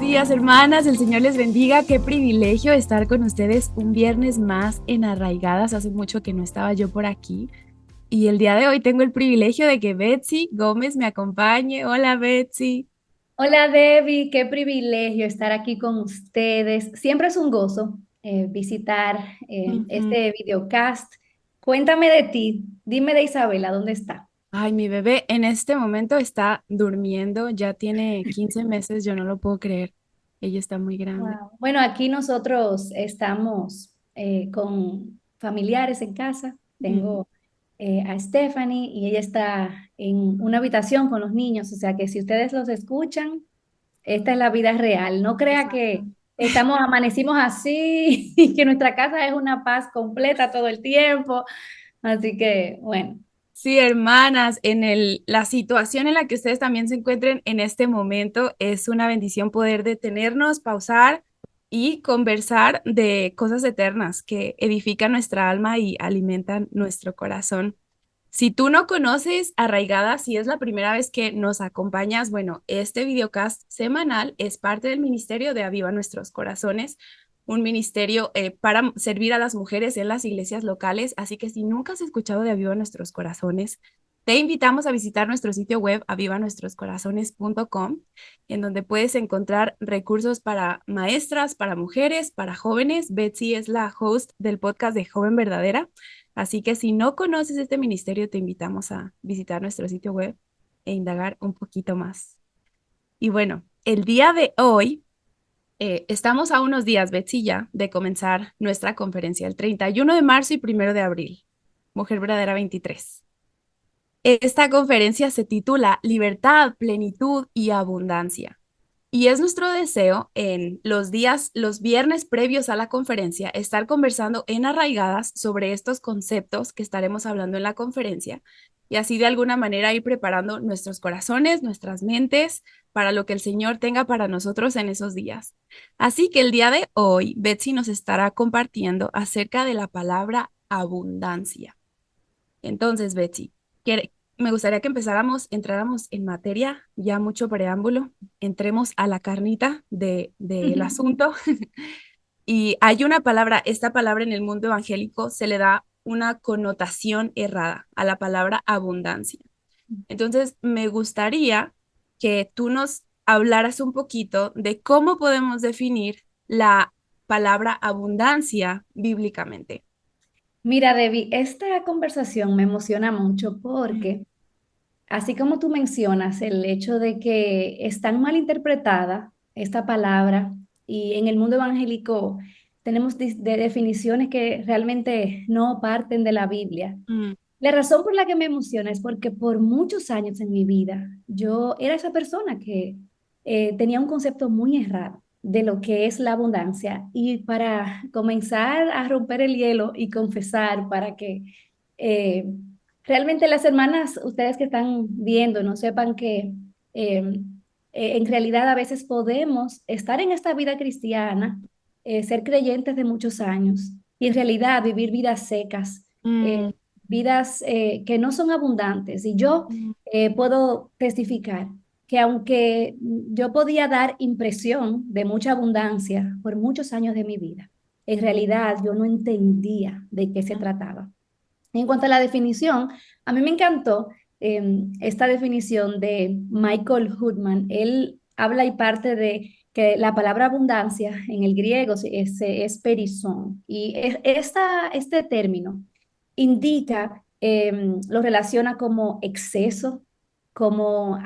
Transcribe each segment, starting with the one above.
días, hermanas. El Señor les bendiga. Qué privilegio estar con ustedes un viernes más en Arraigadas. Hace mucho que no estaba yo por aquí. Y el día de hoy tengo el privilegio de que Betsy Gómez me acompañe. Hola, Betsy. Hola Debbie, qué privilegio estar aquí con ustedes. Siempre es un gozo visitar Ujú. este videocast. Cuéntame de ti, dime de Isabela, ¿dónde está? Ay, mi bebé en este momento está durmiendo. Ya tiene 15 meses. Yo no lo puedo creer. Ella está muy grande. Wow. Bueno, aquí nosotros estamos con familiares en casa. Mm. Tengo a Stephanie y ella está en una habitación con los niños, o sea que si ustedes los escuchan, esta es la vida real. No crea Exacto. que amanecimos así y que nuestra casa es una paz completa todo el tiempo. Así que, bueno, Sí, hermanas, la situación en la que ustedes también se encuentren en este momento es una bendición poder detenernos, pausar y conversar de cosas eternas que edifican nuestra alma y alimentan nuestro corazón. Si tú no conoces Arraigadas, si es la primera vez que nos acompañas, bueno, este videocast semanal es parte del ministerio de Aviva Nuestros Corazones, un ministerio para servir a las mujeres en las iglesias locales. Así que si nunca has escuchado de Aviva Nuestros Corazones, te invitamos a visitar nuestro sitio web avivanuestroscorazones.com, en donde puedes encontrar recursos para maestras, para mujeres, para jóvenes. Betsy es la host del podcast de Joven Verdadera. Así que si no conoces este ministerio, te invitamos a visitar nuestro sitio web e indagar un poquito más. Y bueno, el día de hoy estamos a unos días, Betsy, ya, de comenzar nuestra conferencia, el 31 de marzo y 1 de abril, Mujer Verdadera 23. Esta conferencia se titula Libertad, Plenitud y Abundancia. Y es nuestro deseo en los días, los viernes previos a la conferencia, estar conversando en Arraigadas sobre estos conceptos que estaremos hablando en la conferencia y así de alguna manera ir preparando nuestros corazones, nuestras mentes para lo que el Señor tenga para nosotros en esos días. Así que el día de hoy, Betsy nos estará compartiendo acerca de la palabra abundancia. Entonces, Betsy, me gustaría que entráramos en materia, ya mucho preámbulo, entremos a la carnita del asunto. Y hay una palabra, esta palabra en el mundo evangélico se le da una connotación errada a la palabra abundancia. Entonces, me gustaría que tú nos hablaras un poquito de cómo podemos definir la palabra abundancia bíblicamente. mira, Debbie, esta conversación me emociona mucho Mm. porque, así como tú mencionas el hecho de que es tan mal interpretada esta palabra y en el mundo evangélico tenemos de definiciones que realmente no parten de la Biblia. Mm. La razón por la que me emociona es porque por muchos años en mi vida yo era esa persona que tenía un concepto muy errado de lo que es la abundancia. Y para comenzar a romper el hielo y confesar para que eh, realmente las hermanas, ustedes que están viendo, no sepan que eh, en realidad a veces podemos estar en esta vida cristiana, ser creyentes de muchos años y en realidad vivir vidas secas. Mm. Vidas que no son abundantes. Y yo Mm. puedo testificar que aunque yo podía dar impresión de mucha abundancia por muchos años de mi vida, en realidad yo no entendía de qué se trataba. En cuanto a la definición, a mí me encantó esta definición de Michael Hudman. Él habla y parte de que la palabra abundancia en el griego es perizón. Y este término indica, lo relaciona como exceso, como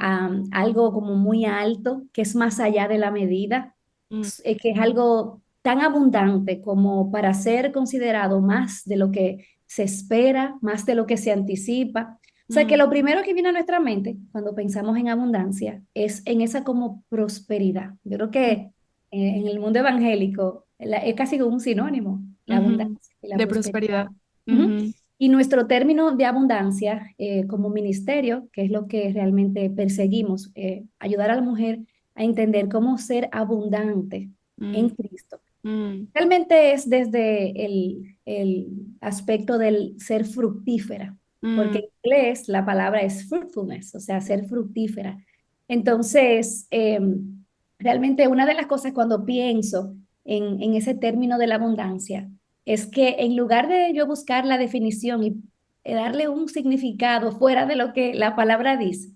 algo como muy alto, que es más allá de la medida, Mm. que es algo tan abundante como para ser considerado más de lo que se espera, más de lo que se anticipa. O sea que Mm. lo primero que viene a nuestra mente cuando pensamos en abundancia es en esa como prosperidad. Yo creo que en el mundo evangélico es casi como un sinónimo, la Ujú. abundancia y la De prosperidad. prosperidad. Ujú. Ujú. Y nuestro término de abundancia como ministerio, que es lo que realmente perseguimos, ayudar a la mujer a entender cómo ser abundante en Mm. Cristo. Mm. Realmente es desde el aspecto del ser fructífera, porque Mm. en inglés la palabra es fruitfulness, o sea, ser fructífera. Entonces, Realmente una de las cosas cuando pienso en ese término de la abundancia es que en lugar de yo buscar la definición y darle un significado fuera de lo que la palabra dice,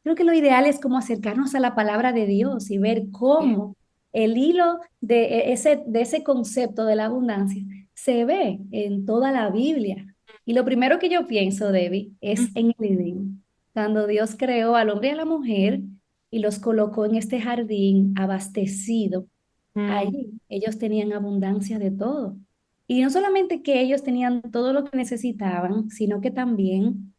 creo que lo ideal es como acercarnos a la palabra de Dios y ver Sí. cómo el hilo de ese concepto de la abundancia se ve en toda la Biblia. Y lo primero que yo pienso, Debbie, es en el Edén, cuando Dios creó al hombre y a la mujer y los colocó en este jardín abastecido. Mm, Allí ellos tenían abundancia de todo. Y no solamente que ellos tenían todo lo que necesitaban, sino que también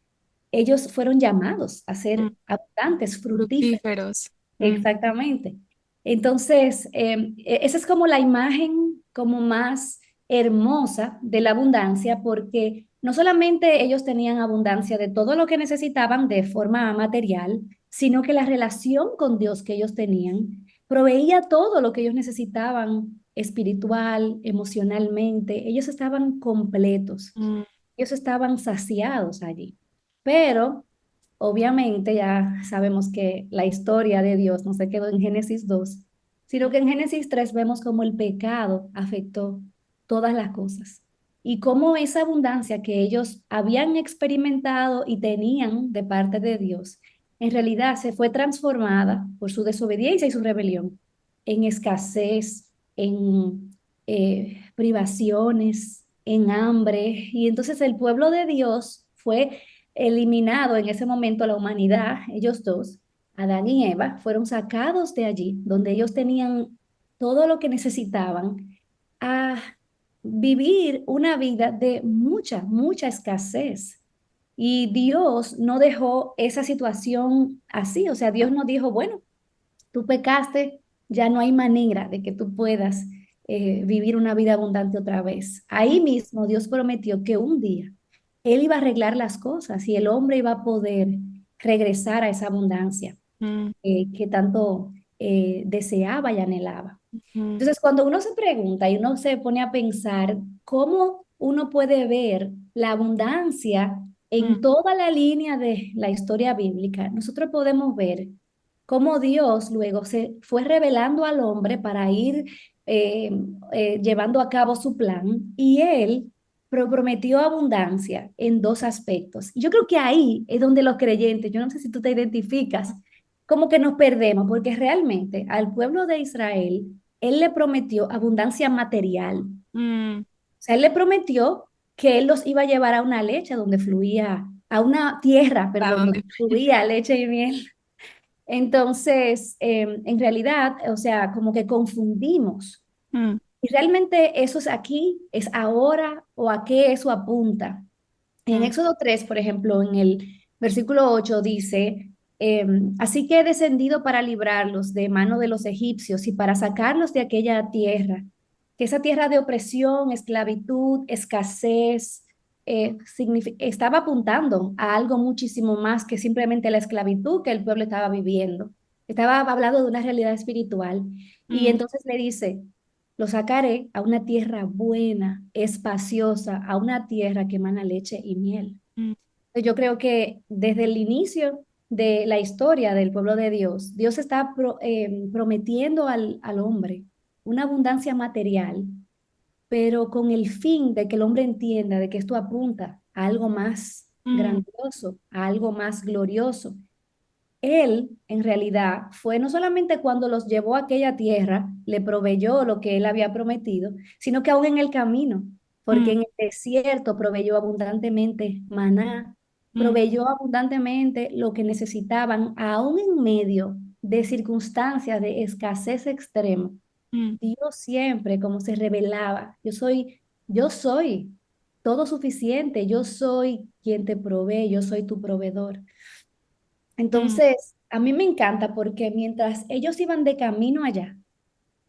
ellos fueron llamados a mm, ser abundantes, fructíferos. fructíferos. Mm, Exactamente. Entonces, esa es como la imagen como más hermosa de la abundancia, porque no solamente ellos tenían abundancia de todo lo que necesitaban de forma material, sino que la relación con Dios que ellos tenían proveía todo lo que ellos necesitaban espiritual, emocionalmente. Ellos estaban completos, mm, ellos estaban saciados allí. Pero obviamente ya sabemos que la historia de Dios no se quedó en Génesis 2, sino que en Génesis 3 vemos cómo el pecado afectó todas las cosas y cómo esa abundancia que ellos habían experimentado y tenían de parte de Dios, en realidad se fue transformada por su desobediencia y su rebelión en escasez, en privaciones, en hambre. Y entonces el pueblo de Dios fue eliminado en ese momento, la humanidad, ellos dos, Adán y Eva, fueron sacados de allí, donde ellos tenían todo lo que necesitaban, a vivir una vida de mucha, mucha escasez. Y Dios no dejó esa situación así, o sea, Dios no dijo, bueno, tú pecaste, ya no hay manera de que tú puedas vivir una vida abundante otra vez. Ahí mismo Dios prometió que un día Él iba a arreglar las cosas y el hombre iba a poder regresar a esa abundancia mm, que tanto deseaba y anhelaba. mm, Entonces, cuando uno se pregunta y uno se pone a pensar cómo uno puede ver la abundancia mm, en toda la línea de la historia bíblica, nosotros podemos ver cómo Dios luego se fue revelando al hombre para ir eh, llevando a cabo su plan y él prometió abundancia en dos aspectos. Y yo creo que ahí es donde los creyentes, yo no sé si tú te identificas, como que nos perdemos, porque realmente al pueblo de Israel él le prometió abundancia material. O mm. sea, él le prometió que él los iba a llevar a una leche donde fluía, a una tierra, ¿A perdón, dónde? donde fluía leche y miel. Entonces, en realidad, o sea, como que confundimos. Mm, Y realmente eso es aquí, es ahora o a qué eso apunta. En mm, Éxodo 3, por ejemplo, en el versículo 8 dice, así que he descendido para librarlos de mano de los egipcios y para sacarlos de aquella tierra, que esa tierra de opresión, esclavitud, escasez, estaba apuntando a algo muchísimo más que simplemente la esclavitud que el pueblo estaba viviendo. Estaba hablando de una realidad espiritual. Y mm, entonces le dice, lo sacaré a una tierra buena, espaciosa, a una tierra que emana leche y miel. mm, Yo creo que desde el inicio de la historia del pueblo de Dios, Dios está prometiendo al hombre una abundancia material, pero con el fin de que el hombre entienda de que esto apunta a algo más mm, grandioso, a algo más glorioso. Él, en realidad, fue no solamente cuando los llevó a aquella tierra, le proveyó lo que él había prometido, sino que aún en el camino, porque mm, en el desierto proveyó abundantemente maná, mm, proveyó abundantemente lo que necesitaban, aún en medio de circunstancias de escasez extrema. mm, Dios siempre, como se revelaba, yo soy todo suficiente, yo soy quien te provee, yo soy tu proveedor. mm, Entonces, a mí me encanta porque mientras ellos iban de camino allá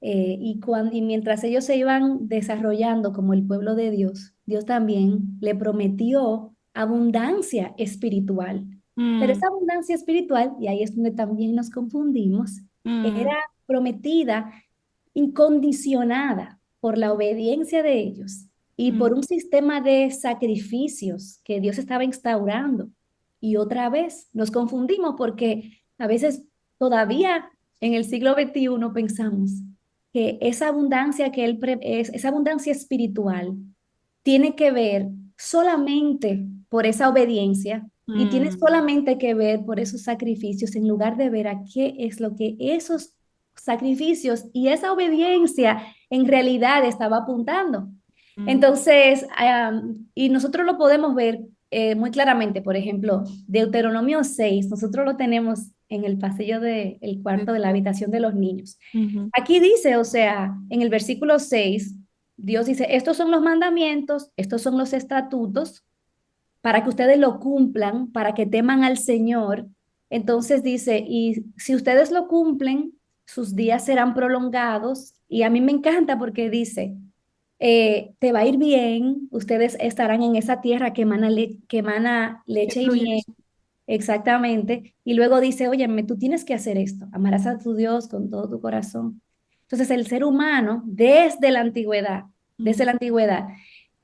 y mientras ellos se iban desarrollando como el pueblo de Dios, Dios también le prometió abundancia espiritual. Pero mm, esa abundancia espiritual, y ahí es donde también nos confundimos, era mm, prometida incondicionada por la obediencia de ellos y mm, por un sistema de sacrificios que Dios estaba instaurando. Y otra vez nos confundimos porque a veces todavía en el siglo XXI pensamos que esa abundancia esa abundancia espiritual tiene que ver solamente por esa obediencia y tiene Mm, solamente que ver por esos sacrificios en lugar de ver a qué es lo que esos sacrificios y esa obediencia en realidad estaba apuntando. mm, Entonces, y nosotros lo podemos ver muy claramente, por ejemplo, Deuteronomio 6 nosotros lo tenemos en el pasillo del cuarto de la habitación de los niños. ujú, Aquí dice, o sea, en el versículo 6 Dios dice, estos son los mandamientos, estos son los estatutos, para que ustedes lo cumplan, para que teman al Señor. Entonces dice, y si ustedes lo cumplen, sus días serán prolongados. Y a mí me encanta porque dice, te va a ir bien, ustedes estarán en esa tierra que emana que leche y fluye. miel. Exactamente. Y luego dice, óyeme, tú tienes que hacer esto, amarás a tu Dios con todo tu corazón. Entonces el ser humano, desde la antigüedad,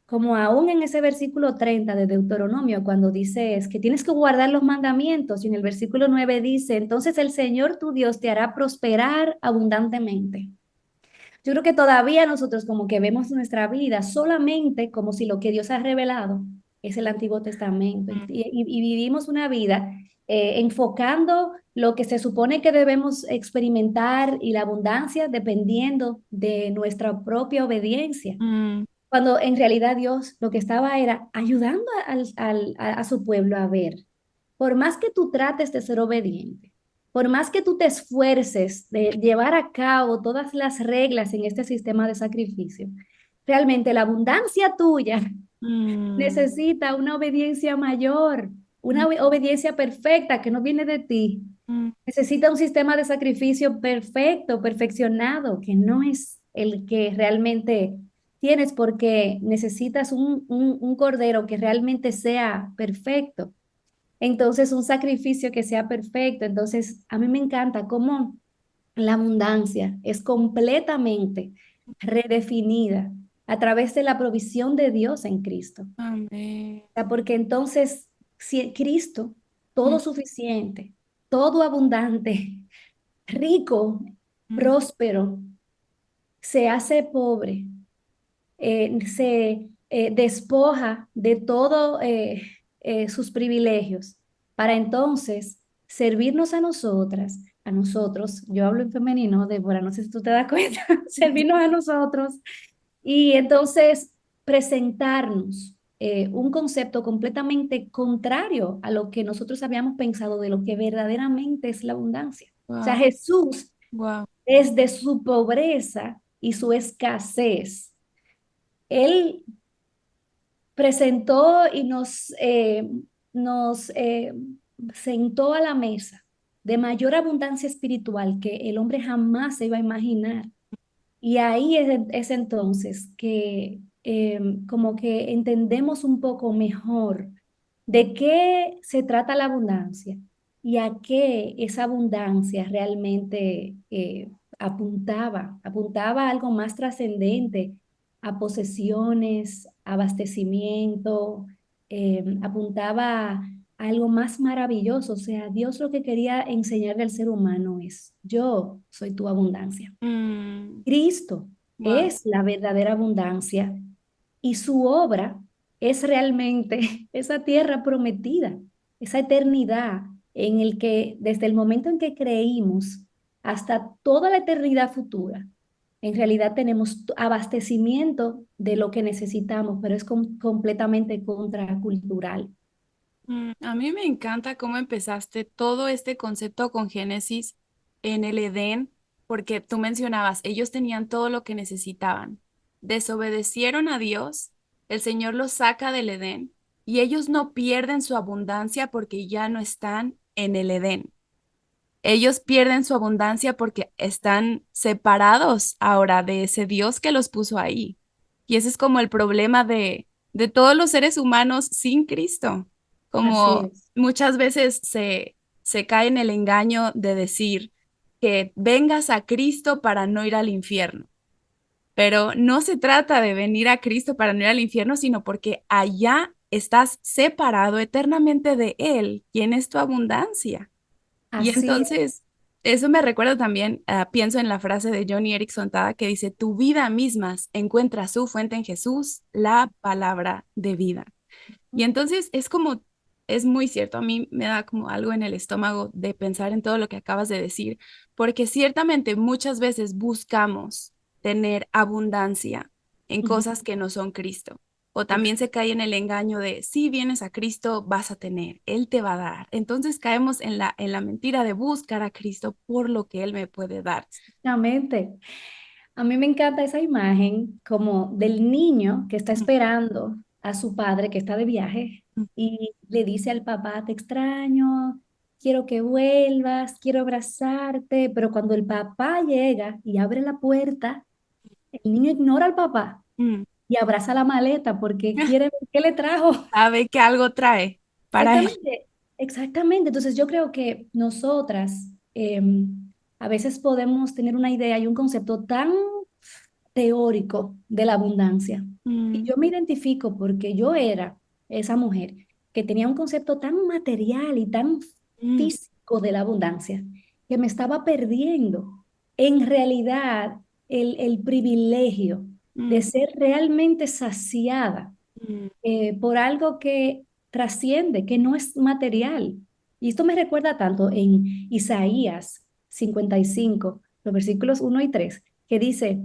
como aún en ese versículo 30 de Deuteronomio, cuando dice es que tienes que guardar los mandamientos, y en el versículo 9 dice, entonces el Señor tu Dios te hará prosperar abundantemente. Yo creo que todavía nosotros como que vemos nuestra vida solamente como si lo que Dios ha revelado es el Antiguo Testamento Mm, y vivimos una vida enfocando lo que se supone que debemos experimentar y la abundancia dependiendo de nuestra propia obediencia. mm, Cuando en realidad Dios lo que estaba era ayudando a su pueblo a ver, por más que tú trates de ser obediente, por más que tú te esfuerces de llevar a cabo todas las reglas en este sistema de sacrificio, realmente la abundancia tuya mm, necesita una obediencia mayor, mm, una obediencia perfecta que no viene de ti. mm, Necesita un sistema de sacrificio perfecto, perfeccionado, que no es el que realmente tienes porque necesitas un cordero que realmente sea perfecto. Entonces, un sacrificio que sea perfecto. Entonces, a mí me encanta cómo la abundancia es completamente redefinida a través de la provisión de Dios en Cristo. O amén. sea, porque entonces, si Cristo, Mm, todo suficiente, todo abundante, rico, mm, próspero, se hace pobre, se despoja de todos sus privilegios para entonces servirnos a nosotros, yo hablo en femenino, Débora, no sé si tú te das cuenta, servirnos a nosotros y entonces presentarnos un concepto completamente contrario a lo que nosotros habíamos pensado de lo que verdaderamente es la abundancia. O sea, wow, Jesús, wow. desde su pobreza y su escasez, él presentó y nos sentó a la mesa de mayor abundancia espiritual que el hombre jamás se iba a imaginar. Y ahí es entonces que como que entendemos un poco mejor de qué se trata la abundancia y a qué esa abundancia realmente apuntaba a algo más trascendente, a posesiones, abastecimiento, apuntaba a algo más maravilloso. O sea, Dios lo que quería enseñarle al ser humano es, yo soy tu abundancia. Mm, Cristo wow. es la verdadera abundancia y su obra es realmente esa tierra prometida, esa eternidad en el que desde el momento en que creímos hasta toda la eternidad futura, en realidad tenemos abastecimiento de lo que necesitamos, pero es completamente contracultural. A mí me encanta cómo empezaste todo este concepto con Génesis en el Edén, porque tú mencionabas, ellos tenían todo lo que necesitaban. Desobedecieron a Dios, el Señor los saca del Edén y ellos no pierden su abundancia porque ya no están en el Edén. Ellos pierden su abundancia porque están separados ahora de ese Dios que los puso ahí. Y ese es como el problema de todos los seres humanos sin Cristo. Así Como es. muchas veces se cae en el engaño de decir que vengas a Cristo para no ir al infierno. Pero no se trata de venir a Cristo para no ir al infierno, sino porque allá estás separado eternamente de Él, quien es tu abundancia. Y Así es. entonces Eso me recuerda también, pienso en la frase de Johnny Erickson Tada que dice, tu vida misma encuentra su fuente en Jesús, la palabra de vida. Y entonces es como, es muy cierto, a mí me da como algo en el estómago de pensar en todo lo que acabas de decir, porque ciertamente muchas veces buscamos tener abundancia en Ujú. cosas que no son Cristo. O también Ex- se cae en el engaño de si vienes a Cristo vas a tener, Él te va a dar. Entonces caemos en la mentira de buscar a Cristo por lo que Él me puede dar. Exactamente. A mí me encanta esa imagen como del niño que está Mm, esperando a su padre que está de viaje mm, y le dice al papá, te extraño, quiero que vuelvas, quiero abrazarte, pero cuando el papá llega y abre la puerta, el niño ignora al papá mm. y abraza la maleta porque quiere ver qué le trajo. Sabe que algo trae para Él. Exactamente, exactamente. Entonces yo creo que nosotras a veces podemos tener una idea y un concepto tan teórico de la abundancia. Y Mm, yo me identifico porque yo era esa mujer que tenía un concepto tan material y tan mm, físico de la abundancia que me estaba perdiendo en realidad el privilegio de mm, ser realmente saciada mm, por algo que trasciende, que no es material. Y esto me recuerda tanto en Isaías 55 los versículos 1 y 3 que dice,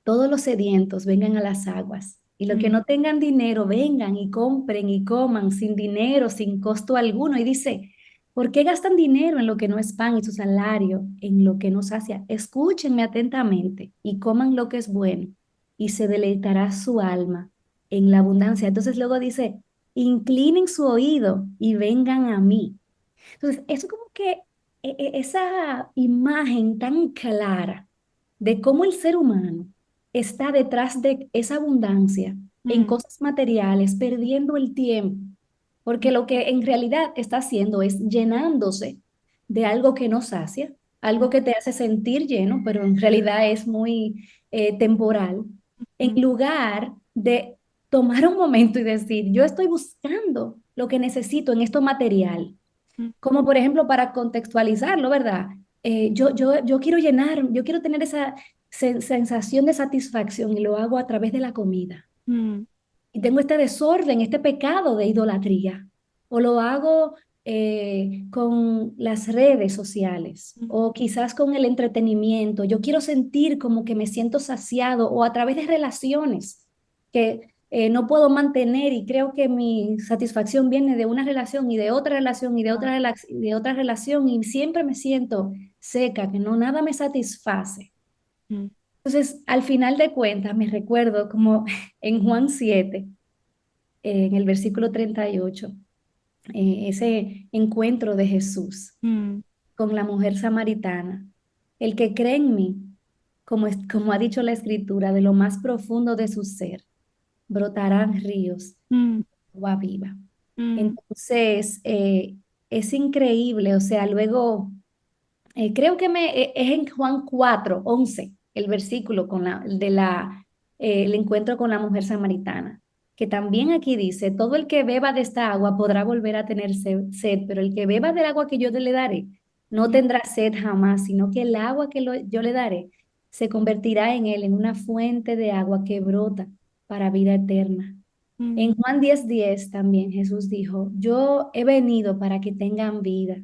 todos los sedientos vengan a las aguas, y los que mm, no tengan dinero vengan y compren y coman sin dinero, sin costo alguno. Y dice, ¿por qué gastan dinero en lo que no es pan y su salario en lo que no sacia? Escúchenme atentamente y coman lo que es bueno, y se deleitará su alma en la abundancia. Entonces luego dice, inclinen su oído y vengan a mí. Entonces, eso como que esa imagen tan clara de cómo el ser humano está detrás de esa abundancia en mm, cosas materiales, perdiendo el tiempo, porque lo que en realidad está haciendo es llenándose de algo que no sacia, algo que te hace sentir lleno, pero en realidad es muy temporal, en mm, lugar de tomar un momento y decir, yo estoy buscando lo que necesito en esto material, mm, como por ejemplo para contextualizarlo, ¿verdad? Yo quiero llenar, yo quiero tener esa sensación de satisfacción y lo hago a través de la comida. mm, Y tengo este desorden, este pecado de idolatría. O lo hago con las redes sociales mm, o quizás con el entretenimiento. Yo quiero sentir como que me siento saciado o a través de relaciones que no puedo mantener y creo que mi satisfacción viene de una relación y de otra relación y de otra, y de otra relación y siempre me siento seca, que no nada me satisface. mm, Entonces, al final de cuentas, me recuerdo como en Juan 7 en el versículo 38 ese encuentro de Jesús mm, con la mujer samaritana. El que cree en mí, como ha dicho la Escritura, de lo más profundo de su ser, brotarán ríos mm, de agua viva. mm, Entonces, es increíble, o sea, luego creo que es en Juan 4:11 el versículo el encuentro con la mujer samaritana, que también aquí dice, todo el que beba de esta agua podrá volver a tener sed, pero el que beba del agua que yo le daré no mm, tendrá sed jamás, sino que el agua que yo le daré se convertirá en él en una fuente de agua que brota para vida eterna. En mm, Juan 10:10 también Jesús dijo, yo he venido para que tengan vida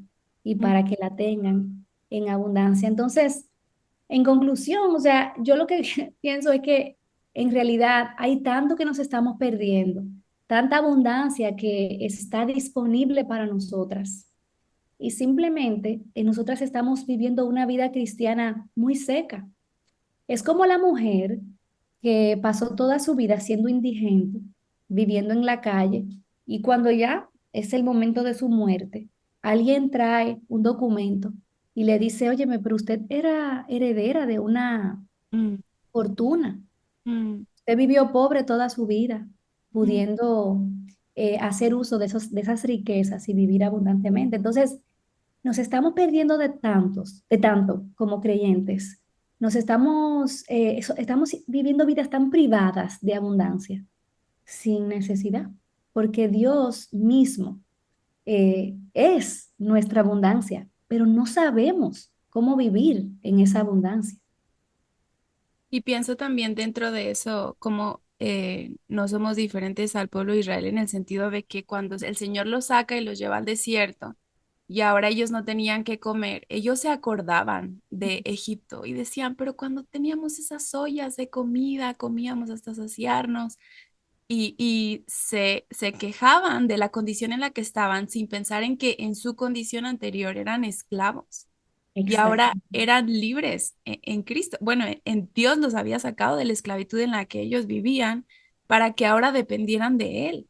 y mm, para que la tengan en abundancia. Entonces, en conclusión, o sea, yo lo que pienso es que en realidad hay tanto que nos estamos perdiendo, tanta abundancia que está disponible para nosotras. Y simplemente nosotras estamos viviendo una vida cristiana muy seca. Es como la mujer que pasó toda su vida siendo indigente, viviendo en la calle, y cuando ya es el momento de su muerte, alguien trae un documento y le dice, óyeme, pero usted era heredera de una mm, fortuna. mm, Usted vivió pobre toda su vida, mm, pudiendo hacer uso de esas riquezas y vivir abundantemente. Entonces, nos estamos perdiendo de tanto como creyentes. Estamos viviendo vidas tan privadas de abundancia, sin necesidad, porque Dios mismo es nuestra abundancia, pero no sabemos cómo vivir en esa abundancia. Y pienso también dentro de eso, como no somos diferentes al pueblo de Israel en el sentido de que cuando el Señor los saca y los lleva al desierto y ahora ellos no tenían que comer, ellos se acordaban de Egipto y decían, pero cuando teníamos esas ollas de comida, comíamos hasta saciarnos y se quejaban de la condición en la que estaban sin pensar en que en su condición anterior eran esclavos y Exacto. ahora eran libres en Cristo. Bueno, en Dios los había sacado de la esclavitud en la que ellos vivían para que ahora dependieran de Él.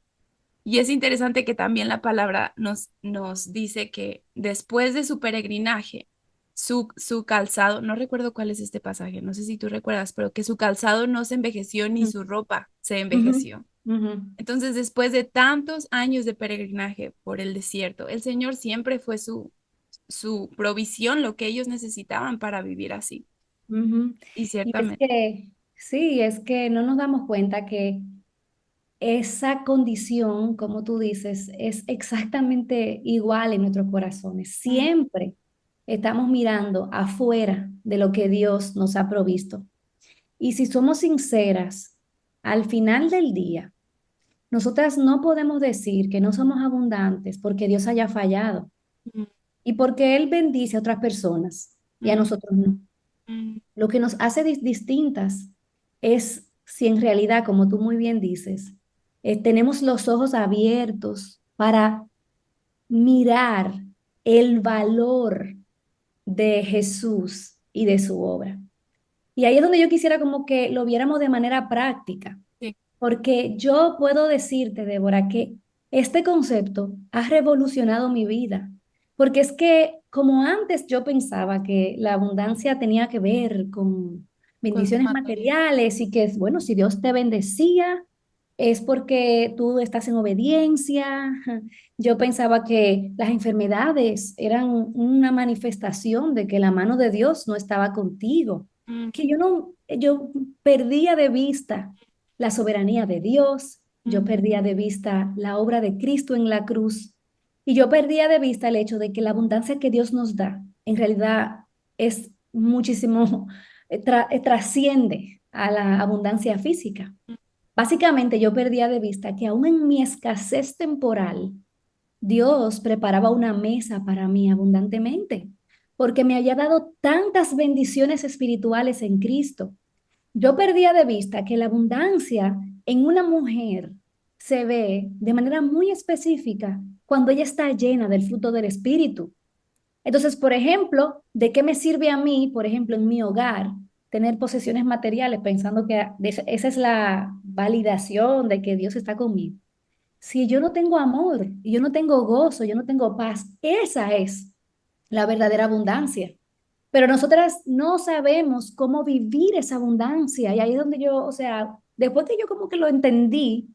Y es interesante que también la palabra nos dice que después de su peregrinaje, su calzado, no recuerdo cuál es este pasaje, no sé si tú recuerdas, pero que su calzado no se envejeció ni Ujú, su ropa se ujú, envejeció. ujú, Entonces, después de tantos años de peregrinaje por el desierto, el Señor siempre fue su provisión, lo que ellos necesitaban para vivir así. ujú. Y Y es ciertamente, que, sí, es que no nos damos cuenta que esa condición, como tú dices, es exactamente igual en nuestros corazones. mm, Siempre estamos mirando afuera de lo que Dios nos ha provisto. Y si somos sinceras, al final del día, nosotras no podemos decir que no somos abundantes porque Dios haya fallado mm, y porque Él bendice a otras personas y a mm, nosotros no. mm, Lo que nos hace distintas es si en realidad, como tú muy bien dices, tenemos los ojos abiertos para mirar el valor de Jesús y de su obra. Y ahí es donde yo quisiera como que lo viéramos de manera práctica, sí, porque yo puedo decirte, Débora, que este concepto ha revolucionado mi vida, porque es que como antes yo pensaba que la abundancia tenía que ver con cosas bendiciones materiales. materiales y que, bueno, si Dios te bendecía, es porque tú estás en obediencia. Yo pensaba que las enfermedades eran una manifestación de que la mano de Dios no estaba contigo, Mm, que yo perdía de vista la soberanía de Dios, yo mm, perdía de vista la obra de Cristo en la cruz y yo perdía de vista el hecho de que la abundancia que Dios nos da en realidad es muchísimo, trasciende a la abundancia física. mm, Básicamente yo perdía de vista que aún en mi escasez temporal, Dios preparaba una mesa para mí abundantemente, porque me había dado tantas bendiciones espirituales en Cristo. Yo perdía de vista que la abundancia en una mujer se ve de manera muy específica cuando ella está llena del fruto del Espíritu. Entonces, por ejemplo, ¿de qué me sirve a mí, por ejemplo, en mi hogar, tener posesiones materiales pensando que esa es la validación de que Dios está conmigo? Si yo no tengo amor, y yo no tengo gozo, yo no tengo paz, esa es la verdadera abundancia. Pero nosotras no sabemos cómo vivir esa abundancia. Y ahí es donde yo, o sea, después que yo como que lo entendí,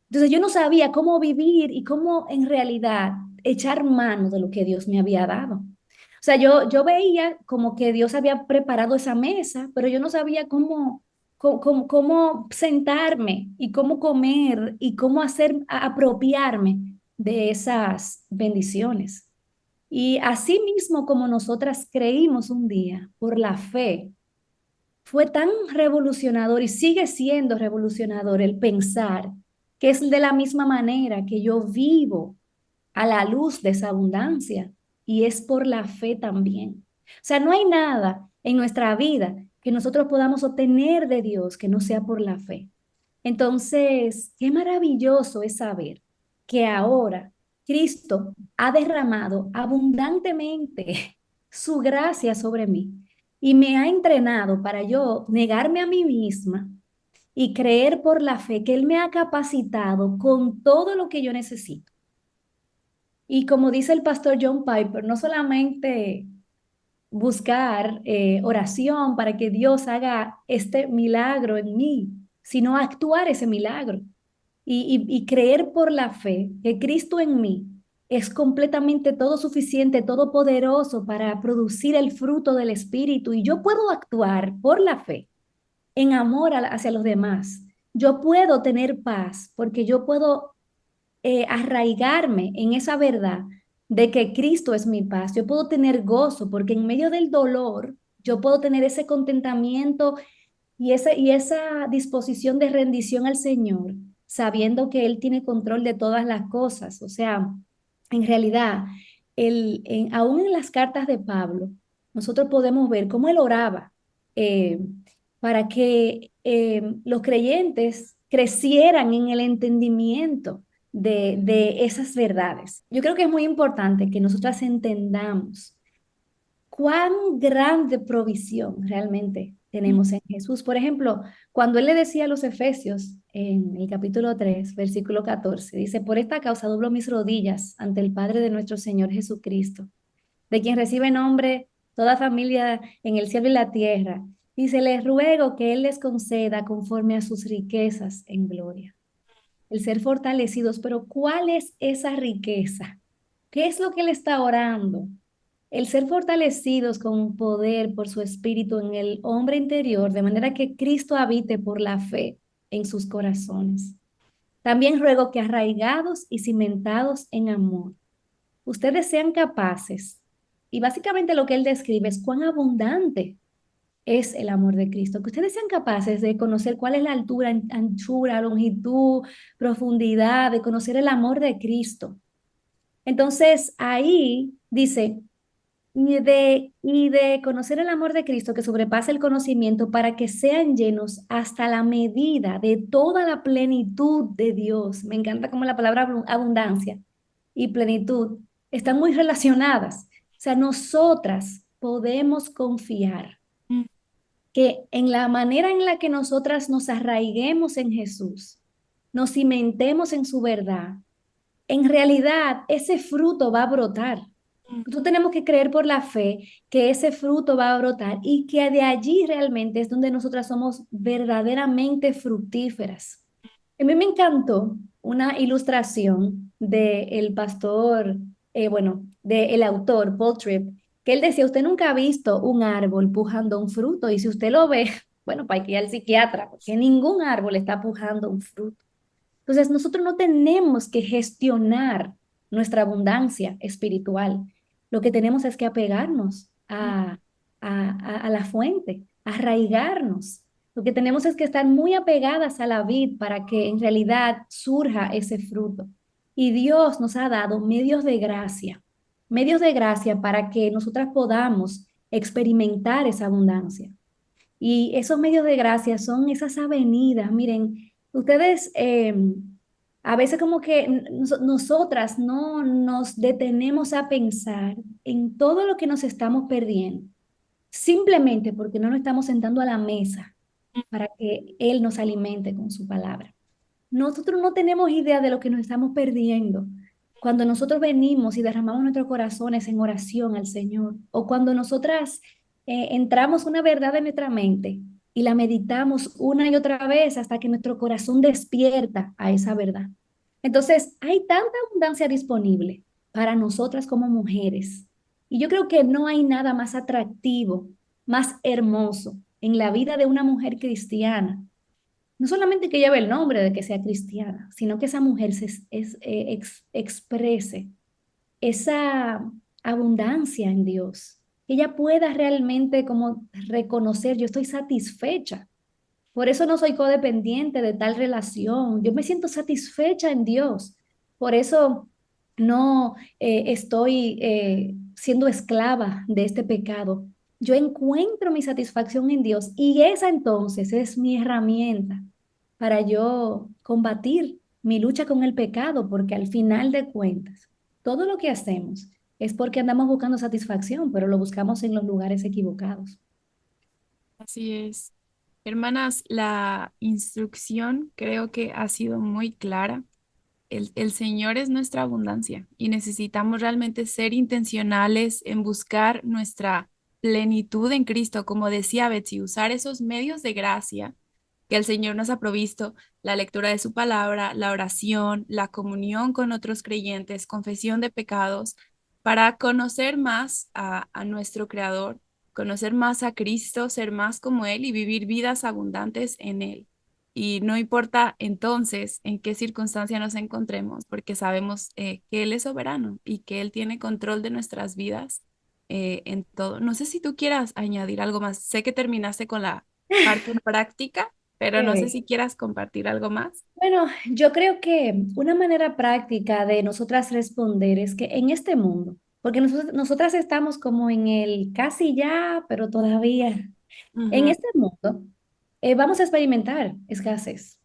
entonces yo no sabía cómo vivir y cómo en realidad echar mano de lo que Dios me había dado. O sea, yo veía como que Dios había preparado esa mesa, pero yo no sabía cómo sentarme y cómo comer y cómo apropiarme de esas bendiciones. Y así mismo como nosotras creímos un día por la fe, fue tan revolucionador y sigue siendo revolucionador el pensar que es de la misma manera que yo vivo a la luz de esa abundancia y es por la fe también. O sea, no hay nada en nuestra vida que nosotros podamos obtener de Dios que no sea por la fe. Entonces, qué maravilloso es saber que ahora Cristo ha derramado abundantemente su gracia sobre mí y me ha entrenado para yo negarme a mí misma y creer por la fe que Él me ha capacitado con todo lo que yo necesito. Y como dice el pastor John Piper, no solamente buscar oración para que Dios haga este milagro en mí, sino actuar ese milagro y creer por la fe que Cristo en mí es completamente todo suficiente, todopoderoso para producir el fruto del Espíritu y yo puedo actuar por la fe en amor hacia los demás. Yo puedo tener paz porque yo puedo arraigarme en esa verdad de que Cristo es mi paz. Yo puedo tener gozo porque en medio del dolor yo puedo tener ese contentamiento y esa disposición de rendición al Señor, sabiendo que Él tiene control de todas las cosas. O sea, en realidad, aún en las cartas de Pablo, nosotros podemos ver cómo él oraba eh, para que los creyentes crecieran en el entendimiento de esas verdades. Yo creo que es muy importante que nosotras entendamos cuán grande provisión realmente tenemos en Jesús. Por ejemplo, cuando él le decía a los Efesios en el capítulo 3 versículo 14 dice, por esta causa doblo mis rodillas ante el Padre de nuestro Señor Jesucristo, de quien recibe nombre toda familia en el cielo y la tierra. Dice, les ruego que Él les conceda conforme a sus riquezas en gloria. El ser fortalecidos, pero ¿cuál es esa riqueza? ¿Qué es lo que Él está orando? El ser fortalecidos con poder por su espíritu en el hombre interior, de manera que Cristo habite por la fe en sus corazones. También ruego que arraigados y cimentados en amor, ustedes sean capaces, y básicamente lo que él describe es cuán abundante es el amor de Cristo, que ustedes sean capaces de conocer cuál es la altura, anchura, longitud, profundidad, de conocer el amor de Cristo. Entonces ahí dice, y de conocer el amor de Cristo que sobrepasa el conocimiento para que sean llenos hasta la medida de toda la plenitud de Dios. Me encanta como la palabra abundancia y plenitud están muy relacionadas. O sea, nosotras podemos confiar que en la manera en la que nosotras nos arraiguemos en Jesús, nos cimentemos en su verdad, en realidad ese fruto va a brotar. Nosotros tenemos que creer por la fe que ese fruto va a brotar y que de allí realmente es donde nosotras somos verdaderamente fructíferas. A mí me encantó una ilustración del pastor, bueno, del autor Paul Tripp, que él decía, usted nunca ha visto un árbol pujando un fruto y si usted lo ve, bueno, para que ir al psiquiatra, porque ningún árbol está pujando un fruto. Entonces, nosotros no tenemos que gestionar nuestra abundancia espiritual. Lo que tenemos es que apegarnos a la fuente, arraigarnos. Lo que tenemos es que estar muy apegadas a la vid para que en realidad surja ese fruto. Y Dios nos ha dado medios de gracia para que nosotras podamos experimentar esa abundancia. Y esos medios de gracia son esas avenidas. Miren, ustedes a veces como que nosotras no nos detenemos a pensar en todo lo que nos estamos perdiendo, simplemente porque no nos estamos sentando a la mesa para que Él nos alimente con su palabra. Nosotros no tenemos idea de lo que nos estamos perdiendo cuando nosotros venimos y derramamos nuestros corazones en oración al Señor, o cuando nosotras entramos una verdad en nuestra mente y la meditamos una y otra vez hasta que nuestro corazón despierta a esa verdad. Entonces, hay tanta abundancia disponible para nosotras como mujeres. Y yo creo que no hay nada más atractivo, más hermoso en la vida de una mujer cristiana, no solamente que lleve el nombre de que sea cristiana, sino que esa mujer exprese esa abundancia en Dios. Que ella pueda realmente como reconocer, yo estoy satisfecha. Por eso no soy codependiente de tal relación. Yo me siento satisfecha en Dios. Por eso no estoy siendo esclava de este pecado. Yo encuentro mi satisfacción en Dios y esa entonces es mi herramienta para yo combatir mi lucha con el pecado, porque al final de cuentas, todo lo que hacemos es porque andamos buscando satisfacción, pero lo buscamos en los lugares equivocados. Así es. Hermanas, la instrucción creo que ha sido muy clara. El Señor es nuestra abundancia y necesitamos realmente ser intencionales en buscar nuestra plenitud en Cristo, como decía Betsy, usar esos medios de gracia que el Señor nos ha provisto, la lectura de su palabra, la oración, la comunión con otros creyentes, confesión de pecados, para conocer más a nuestro Creador, conocer más a Cristo, ser más como Él y vivir vidas abundantes en Él. y no importa entonces en qué circunstancia nos encontremos, porque sabemos que Él es soberano y que Él tiene control de nuestras vidas en todo. No sé si tú quieras añadir algo más. Sé que terminaste con la parte práctica, pero no sé Eh, si quieras compartir algo más. Bueno, yo creo que una manera práctica de nosotras responder es que en este mundo, porque nosotras estamos como en el casi ya, pero todavía, en Ujú, este mundo vamos a experimentar escasez,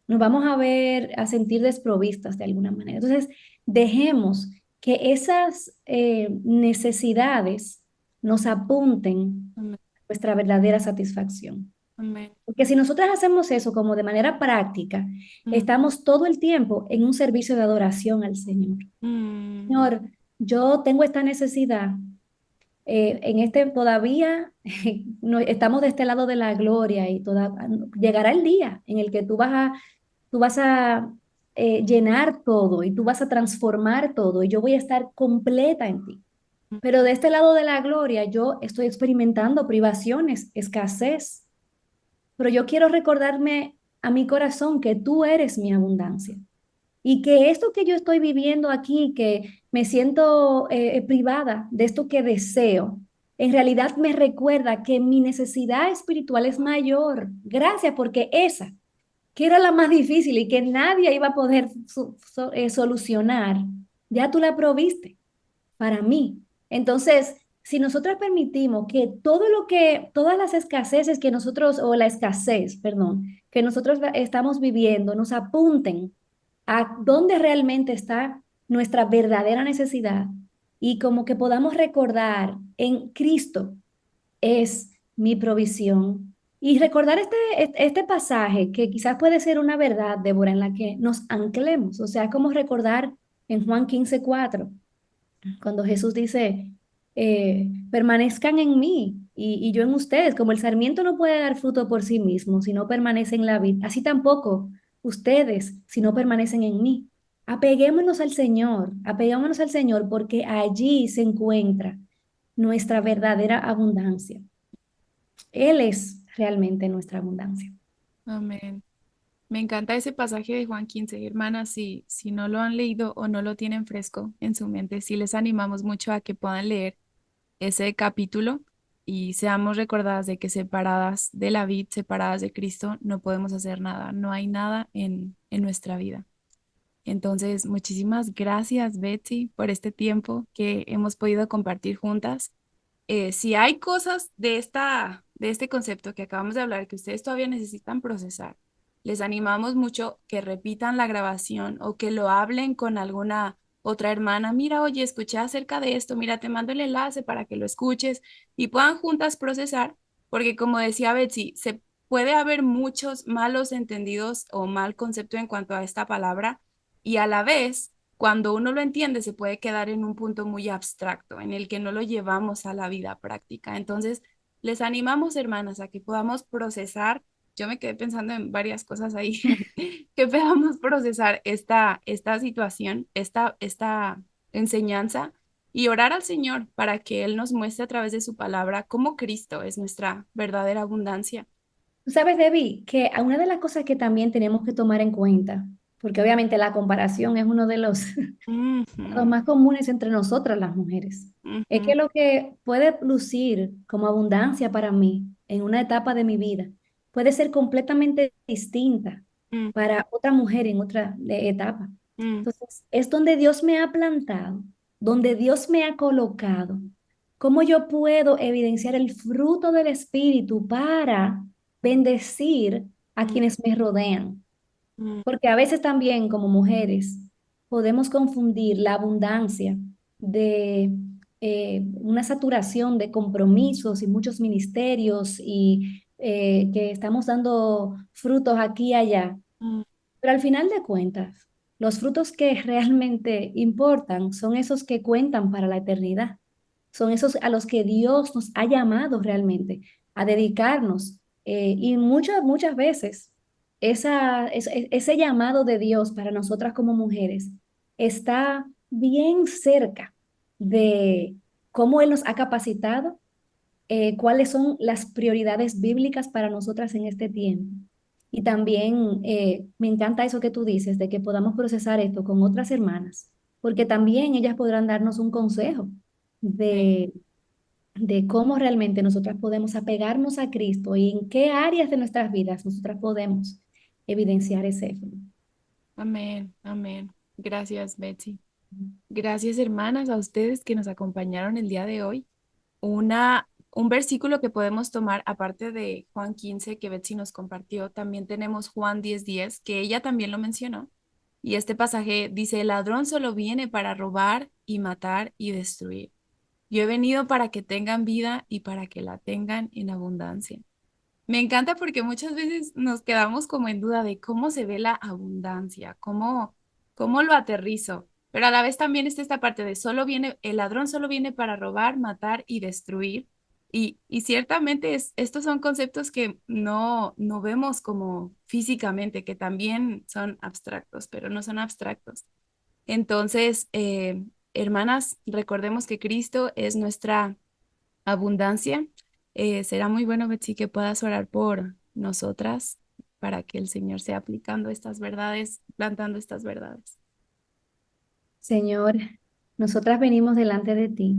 nos vamos a ver, a sentir desprovistas de alguna manera. Entonces, dejemos que esas necesidades nos apunten amén, a nuestra verdadera satisfacción. amén, Porque si nosotras hacemos eso como de manera práctica, mm, estamos todo el tiempo en un servicio de adoración al Señor. mm, Señor, yo tengo esta necesidad. En este todavía no, estamos de este lado de la gloria y llegará el día en el que tú vas a llenar todo y tú vas a transformar todo y yo voy a estar completa en ti. mm, Pero de este lado de la gloria yo estoy experimentando privaciones, escasez, pero yo quiero recordarme a mi corazón que tú eres mi abundancia y que esto que yo estoy viviendo aquí, que me siento privada de esto que deseo, en realidad me recuerda que mi necesidad espiritual es mayor. Gracias, porque esa, que era la más difícil y que nadie iba a poder solucionar, ya tú la proviste para mí. Entonces, si nosotros permitimos que todas las escaseces que nosotros, o la escasez, perdón, que nosotros estamos viviendo, nos apunten a dónde realmente está nuestra verdadera necesidad y como que podamos recordar en Cristo es mi provisión. Y recordar este pasaje que quizás puede ser una verdad, Débora, en la que nos anclemos, o sea, como recordar en Juan 15:4 cuando Jesús dice, permanezcan en mí y yo en ustedes, como el sarmiento no puede dar fruto por sí mismo si no permanece en la vid, así tampoco ustedes si no permanecen en mí. Apeguémonos al Señor porque allí se encuentra nuestra verdadera abundancia. Él es realmente nuestra abundancia. amén. Me encanta ese pasaje de Juan 15, hermanas, si no lo han leído o no lo tienen fresco en su mente, sí les animamos mucho a que puedan leer ese capítulo y seamos recordadas de que separadas de la vid, separadas de Cristo, no podemos hacer nada, no hay nada en nuestra vida. Entonces, muchísimas gracias, Betsy, por este tiempo que hemos podido compartir juntas. Si hay cosas de este concepto que acabamos de hablar que ustedes todavía necesitan procesar, les animamos mucho que repitan la grabación o que lo hablen con alguna otra hermana. Mira, oye, escuché acerca de esto, mira, te mando el enlace para que lo escuches y puedan juntas procesar, porque como decía Betsy, se puede haber muchos malos entendidos o mal concepto en cuanto a esta palabra y a la vez cuando uno lo entiende, se puede quedar en un punto muy abstracto, en el que no lo llevamos a la vida práctica. Entonces, les animamos, hermanas, a que podamos procesar. Yo me quedé pensando en varias cosas ahí, que podamos procesar esta situación, esta enseñanza y orar al Señor para que Él nos muestre a través de su palabra cómo Cristo es nuestra verdadera abundancia. Tú sabes, Debbie, que una de las cosas que también tenemos que tomar en cuenta, porque obviamente la comparación es uno de los los Ujú, más comunes entre nosotras las mujeres. Es ujú, que lo que puede lucir como abundancia para mí en una etapa de mi vida puede ser completamente distinta mm, para otra mujer en otra etapa. mm, Entonces, es donde Dios me ha plantado, donde Dios me ha colocado. ¿Cómo yo puedo evidenciar el fruto del Espíritu para bendecir a mm, quienes me rodean? mm, Porque a veces también como mujeres podemos confundir la abundancia de una saturación de compromisos y muchos ministerios y que estamos dando frutos aquí y allá. mm, Pero al final de cuentas, los frutos que realmente importan son esos que cuentan para la eternidad. Son esos a los que Dios nos ha llamado realmente a dedicarnos. Y muchas veces ese llamado de Dios para nosotras como mujeres está bien cerca de cómo Él nos ha capacitado, cuáles son las prioridades bíblicas para nosotras en este tiempo. Y también me encanta eso que tú dices, de que podamos procesar esto con otras hermanas, porque también ellas podrán darnos un consejo Sí. de cómo realmente nosotras podemos apegarnos a Cristo y en qué áreas de nuestras vidas nosotras podemos evidenciar ese fruto. Amén, amén. Gracias, Betsy. Gracias, hermanas, a ustedes que nos acompañaron el día de hoy. Un versículo que podemos tomar, aparte de Juan 15 que Betsy nos compartió, también tenemos Juan 10:10, que ella también lo mencionó. Y este pasaje dice, el ladrón solo viene para robar y matar y destruir. Yo he venido para que tengan vida y para que la tengan en abundancia. Me encanta porque muchas veces nos quedamos como en duda de cómo se ve la abundancia, cómo lo aterrizo. Pero a la vez también está esta parte de el ladrón solo viene para robar, matar y destruir. Y ciertamente estos son conceptos que no vemos como físicamente, que también son abstractos, pero no son abstractos. Entonces, hermanas, recordemos que Cristo es nuestra abundancia. Será muy bueno, Betsy, que puedas orar por nosotras para que el Señor sea aplicando estas verdades, plantando estas verdades. Señor, nosotras venimos delante de ti,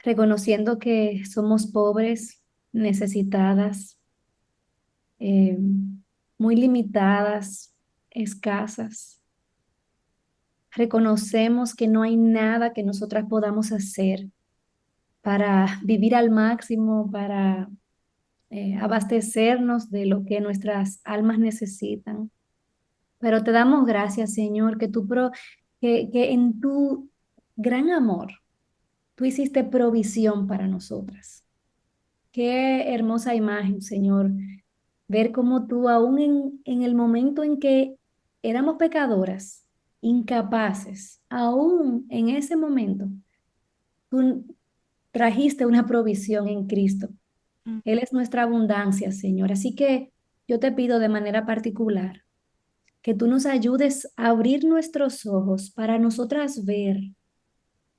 reconociendo que somos pobres, necesitadas, eh, muy limitadas, escasas. Reconocemos que no hay nada que nosotras podamos hacer para vivir al máximo, para abastecernos de lo que nuestras almas necesitan. Pero te damos gracias, Señor, que en tu gran amor tú hiciste provisión para nosotras. Qué hermosa imagen, Señor, ver cómo tú, aún en el momento en que éramos pecadoras, incapaces, aún en ese momento, tú trajiste una provisión en Cristo. Mm. Él es nuestra abundancia, Señor. Así que yo te pido de manera particular que tú nos ayudes a abrir nuestros ojos para nosotras ver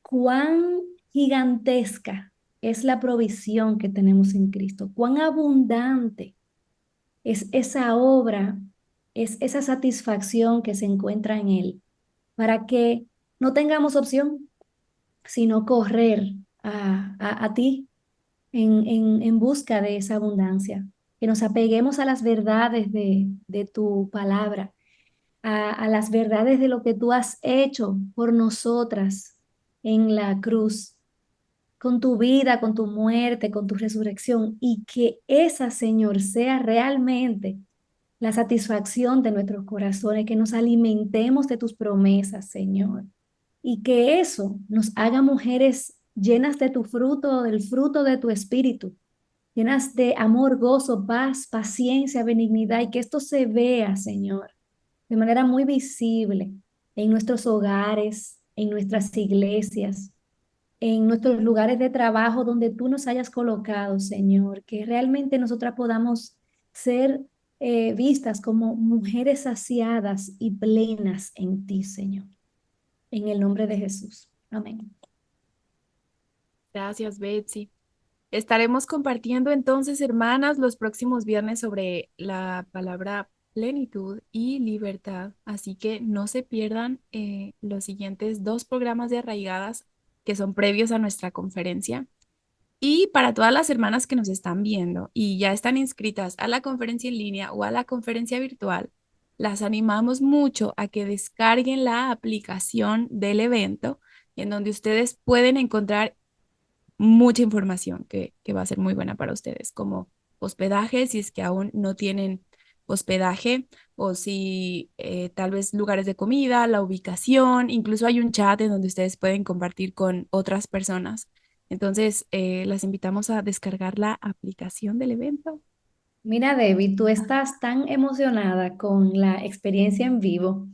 cuán gigantesca es la provisión que tenemos en Cristo, cuán abundante es esa obra, es esa satisfacción que se encuentra en Él, para que no tengamos opción, sino correr a ti en busca de esa abundancia, que nos apeguemos a las verdades de tu palabra, a las verdades de lo que tú has hecho por nosotras en la cruz, con tu vida, con tu muerte, con tu resurrección, y que esa, Señor, sea realmente la satisfacción de nuestros corazones, que nos alimentemos de tus promesas, Señor, y que eso nos haga mujeres llenas de tu fruto, del fruto de tu espíritu, llenas de amor, gozo, paz, paciencia, benignidad, y que esto se vea, Señor, de manera muy visible en nuestros hogares, en nuestras iglesias, en nuestros lugares de trabajo donde tú nos hayas colocado, Señor, que realmente nosotras podamos ser vistas como mujeres saciadas y plenas en ti, Señor. En el nombre de Jesús. Amén. Gracias, Betsy. Estaremos compartiendo entonces, hermanas, los próximos viernes sobre la palabra plenitud y libertad. Así que no se pierdan los siguientes dos programas de Arraigadas que son previos a nuestra conferencia. Y para todas las hermanas que nos están viendo y ya están inscritas a la conferencia en línea o a la conferencia virtual, las animamos mucho a que descarguen la aplicación del evento en donde ustedes pueden encontrar mucha información que va a ser muy buena para ustedes, como hospedaje, si es que aún no tienen hospedaje, o si tal vez lugares de comida, la ubicación, incluso hay un chat en donde ustedes pueden compartir con otras personas. Entonces, las invitamos a descargar la aplicación del evento. Mira, Debbie, tú estás tan emocionada con la experiencia en vivo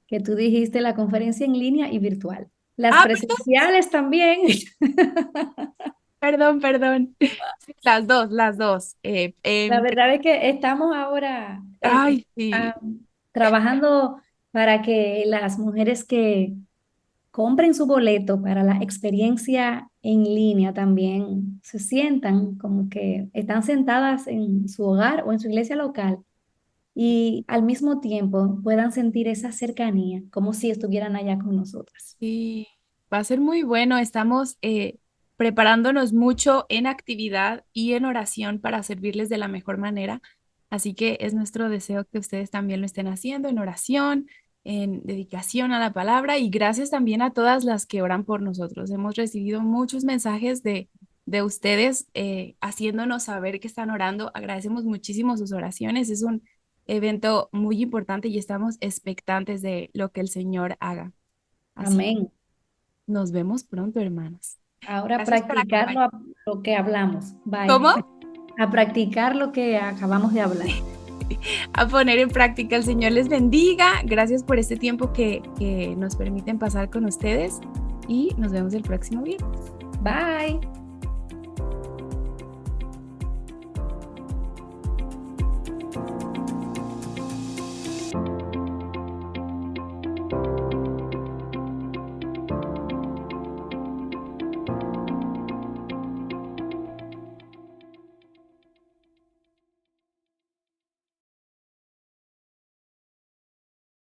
que tú dijiste la conferencia en línea y virtual. Las Ah, presenciales también. perdón, perdón. Las dos, las dos. La verdad es que estamos ahora Ay, sí. trabajando para que las mujeres que compren su boleto para la experiencia en línea también se sientan como que están sentadas en su hogar o en su iglesia local y al mismo tiempo puedan sentir esa cercanía, como si estuvieran allá con nosotras. Sí, va a ser muy bueno. Estamos preparándonos mucho en actividad y en oración para servirles de la mejor manera. Así que es nuestro deseo que ustedes también lo estén haciendo en oración, en dedicación a la palabra y gracias también a todas las que oran por nosotros. Hemos recibido muchos mensajes de ustedes haciéndonos saber que están orando. Agradecemos muchísimo sus oraciones. Es un evento muy importante y estamos expectantes de lo que el Señor haga. Así Amén. nos vemos pronto, hermanas. Ahora Gracias por practicar acompañarnos. lo que hablamos. Bye. ¿Cómo? A practicar lo que acabamos de hablar. A poner en práctica. El Señor les bendiga. Gracias por este tiempo que nos permiten pasar con ustedes y nos vemos el próximo viernes. Bye.